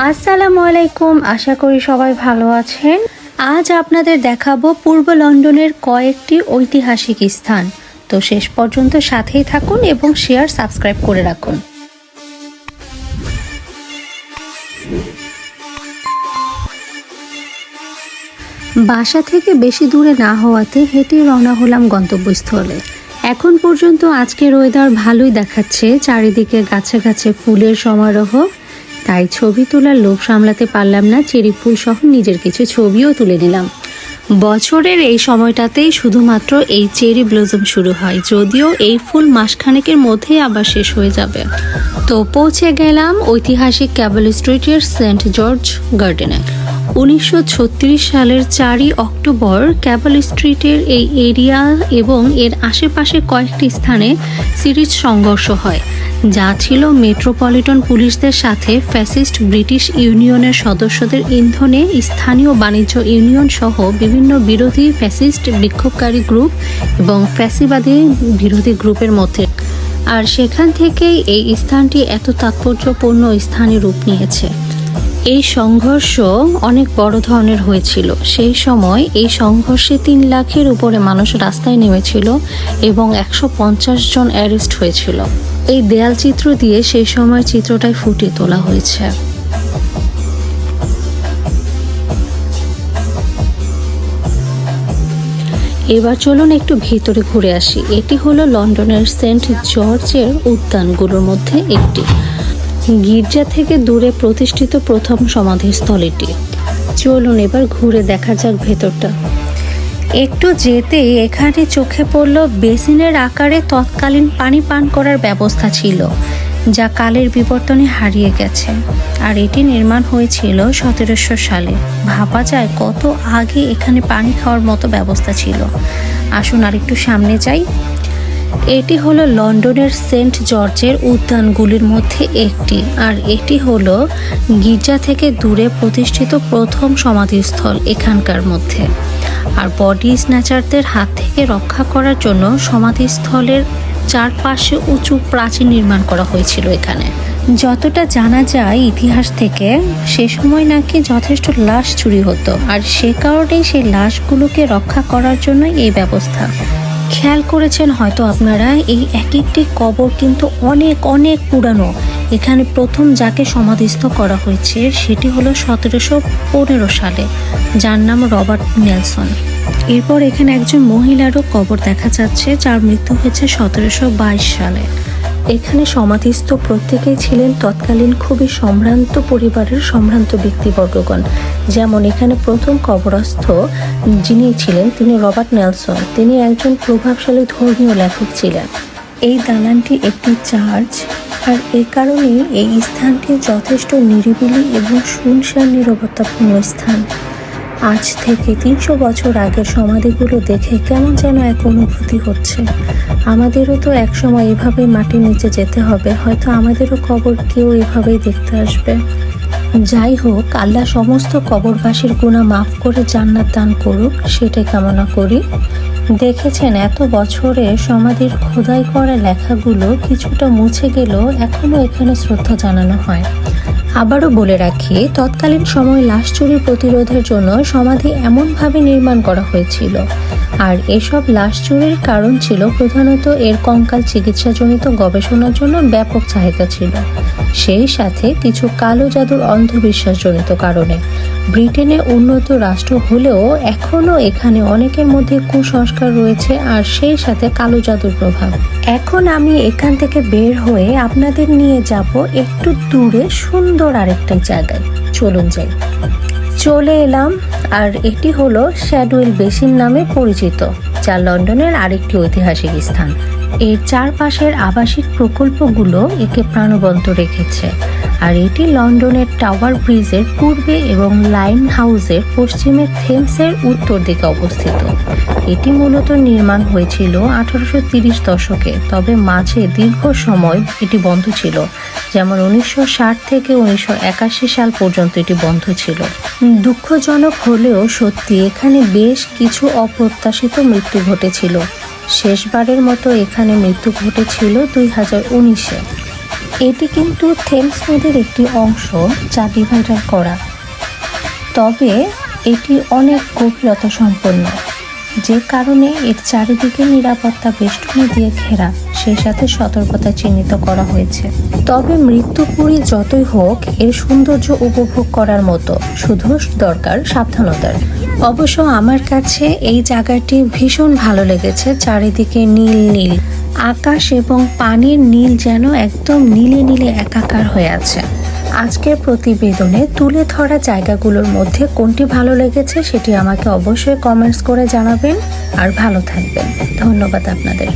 আসসালামু আলাইকুম, আশা করি সবাই ভালো আছেন। আজ আপনাদের দেখাবো পূর্ব লন্ডনের কয়েকটি ঐতিহাসিক স্থান। তো শেষ পর্যন্ত সাথেই থাকুন এবং শেয়ার সাবস্ক্রাইব করে রাখুন। বাসা থেকে বেশি দূরে না হওয়াতে হেঁটে রওনা হলাম গন্তব্যস্থলে। এখন পর্যন্ত আজকের ওয়েদার ভালোই দেখাচ্ছে, চারিদিকে গাছে গাছে ফুলের সমারোহ। তাই ছবি তোলার লোভ সামলাতে পারলাম না, চেরি ফুল সহ নিজের কিছু ছবিও তুলে নিলাম। বছরের এই সময়টাতেই শুধুমাত্র এই চেরি ব্লজম শুরু হয়, যদিও এই ফুল মাসখানেকের মধ্যেই আবার শেষ হয়ে যাবে। তো পৌঁছে গেলাম ঐতিহাসিক ক্যাবেল স্ট্রিটের সেন্ট জর্জ গার্ডেনে। 1936 সালের 4 অক্টোবর ক্যাবেল স্ট্রিটের এই এরিয়া এবং এর আশেপাশে কয়েকটি স্থানে সিরিজ সংঘর্ষ হয়, যা ছিল মেট্রোপলিটন পুলিশদের সাথে ফ্যাসিস্ট ব্রিটিশ ইউনিয়নের সদস্যদের ইন্ধনে স্থানীয় বাণিজ্য ইউনিয়ন সহ বিভিন্ন বিরোধী ফ্যাসিস্ট বিক্ষোভকারী গ্রুপ এবং ফ্যাসিবাদী বিরোধী গ্রুপের মধ্যে। আর সেখান থেকেই এই স্থানটি এত তাৎপর্যপূর্ণ স্থানে রূপ নিয়েছে। এই সংঘর্ষ অনেক বড় ধরনের হয়েছিল। সেই সময় এই সংঘর্ষে 3 লাখের উপরে মানুষ রাস্তায় নেমেছিল এবং 150 জন অ্যারেস্ট হয়েছিল। এই দেয়াল চিত্র দিয়ে সেই সময় চিত্রটাই ফুটিয়ে তোলা হয়েছে। এবার চলুন একটু ভিতরে ঘুরে আসি। এটি হলো লন্ডনের সেন্ট জর্জের উদ্যানগুলোর মধ্যে একটি। গির্জা থেকে দূরে প্রতিষ্ঠিত প্রথম সমাধিস্থল এটি। চলুন এবার ঘুরে দেখা যাক ভেতরটা। একটু যেতেই এখানে চোখে পড়ল বেসিনের আকারে তৎকালীন পানি পান করার ব্যবস্থা ছিল, যা কালের বিবর্তনে হারিয়ে গেছে। আর এটি নির্মাণ হয়েছিল 1700 সালে। ভাবা যায় কত আগে এখানে পানি খাওয়ার মতো ব্যবস্থা ছিল। আসুন আর একটু সামনে যাই। এটি হলো লন্ডনের সেন্ট জর্জের উদ্যানগুলির মধ্যে একটি, আর এটি হলো গির্জা থেকে দূরে প্রতিষ্ঠিত প্রথম সমাধিস্থল এখানকার মধ্যে। আর বডি স্ন্যাচারদের হাত থেকে রক্ষা করার জন্য সমাধিস্থলের চারপাশে উঁচু প্রাচীর নির্মাণ করা হয়েছিল এখানে। যতটা জানা যায় ইতিহাস থেকে, সে সময় নাকি যথেষ্ট লাশ চুরি হতো, আর সে কারণেই সেই লাশগুলোকে রক্ষা করার জন্য এই ব্যবস্থা। খেয়াল করেছেন হয়তো আপনারা, এই এক একটি কবর কিন্তু অনেক অনেক পুরানো। এখানে প্রথম যাকে সমাধিস্থ করা হয়েছে সেটি হলো 1715 সালে, যার নাম রবার্ট নেলসন। এরপর এখানে একজন মহিলারও কবর দেখা যাচ্ছে, যার মৃত্যু হয়েছে 1722 সালে। এখানে সমাধিস্থ প্রত্যেকেই ছিলেন তৎকালীন খুবই সম্ভ্রান্ত পরিবারের সম্ভ্রান্ত ব্যক্তিবর্গগণ। যেমন এখানে প্রথম কবরস্থ যিনি ছিলেন তিনি রবার্ট নেলসন। তিনি একজন প্রভাবশালী ধর্মীয় লেখক ছিলেন। এই দালানটি একটি চার্চ, আর এ কারণেই এই স্থানটি যথেষ্ট নিরিবিলি এবং শুনশান নীরবতাপূর্ণ স্থান। আজ থেকে 300 বছর আগের সমাধিগুলো দেখে কেমন যেন এক অনুভূতি হচ্ছে। আমাদেরও তো একসময় এভাবেই মাটির নিচে যেতে হবে, হয়তো আমাদেরও কবর কেউ এভাবেই দেখতে আসবে। যাই হোক, আল্লাহ সমস্ত কবরবাসীর গুনাহ মাফ করে জান্নাত দান করুক, সেটাই কামনা করি। দেখেছেন এত বছরে সমাধির খোদাই করা লেখাগুলো কিছুটা মুছে গেলেও এখনও এখানে শ্রদ্ধা জানানো হয়। আবারও বলে রাখি, তৎকালীন সময় লাশ চুরি প্রতিরোধের জন্য সমাধি এমনভাবে নির্মাণ করা হয়েছিল। আর এসব লাশ চুরির কারণ ছিল প্রধানত এর কঙ্কাল চিকিৎসাজনিত গবেষণার জন্য ব্যাপক চাহিদা ছিল, সেই সাথে কিছু কালো জাদুর অন্ধবিশ্বাসজনিত কারণে। ব্রিটেনে উন্নত রাষ্ট্র হলেও এখনও এখানে অনেকের মধ্যে কুসংস্কার রয়েছে, আর সেই সাথে কালো জাদুর প্রভাব। এখন আমি এখান থেকে বের হয়ে আপনাদের নিয়ে যাব একটু দূরে সুন্দর আরেকটা জায়গায়। চলুন যাই। চলে এলাম, আর এটি হলো শ্যাডওয়েল বেসিন নামে পরিচিত, যা লন্ডনের আরেকটি ঐতিহাসিক স্থান। এর চারপাশের আবাসিক প্রকল্পগুলো একে প্রাণবন্ত রেখেছে। আর এটি লন্ডনের টাওয়ার ব্রিজের পূর্বে এবং লাইম হাউসের পশ্চিমে থেমসের উত্তর দিকে অবস্থিত। এটি মূলত নির্মাণ হয়েছিল 1830 দশকে, তবে মাঝে দীর্ঘ সময় এটি বন্ধ ছিল। যেমন 1960 থেকে 1981 সাল পর্যন্ত এটি বন্ধ ছিল। দুঃখজনক হলেও সত্যি, এখানে বেশ কিছু অপ্রত্যাশিত মৃত্যু ঘটেছিল। শেষবারের মতো এখানে মৃত্যু ঘটেছিল 2019-এ। এটি কিন্তু থেমস নদীর একটি অংশ যা ডিভাইডার করা, তবে এটি অনেক গভীরতা সম্পন্ন, যে কারণে এর চারিদিকে নিরাপত্তা বেষ্টনী দিয়ে ঘেরা, সেই সাথে সতর্কতা চিহ্নিত করা হয়েছে। তবে মৃত্যুপুরী যতই হোক, এর সৌন্দর্য উপভোগ করার মতো, শুধু দরকার সাবধানতার। অবশ্য আমার কাছে এই জায়গাটি ভীষণ ভালো লেগেছে। চারিদিকে নীল নীল আকাশ এবং পানির নীল যেন একদম নীলে নীলে একাকার হয়ে আছে। আজকের প্রতিবেদনে তুলে ধরা জায়গাগুলোর মধ্যে কোনটি ভালো লেগেছে সেটি আমাকে অবশ্যই কমেন্টস করে জানাবেন। আর ভালো থাকবেন। ধন্যবাদ আপনাদের।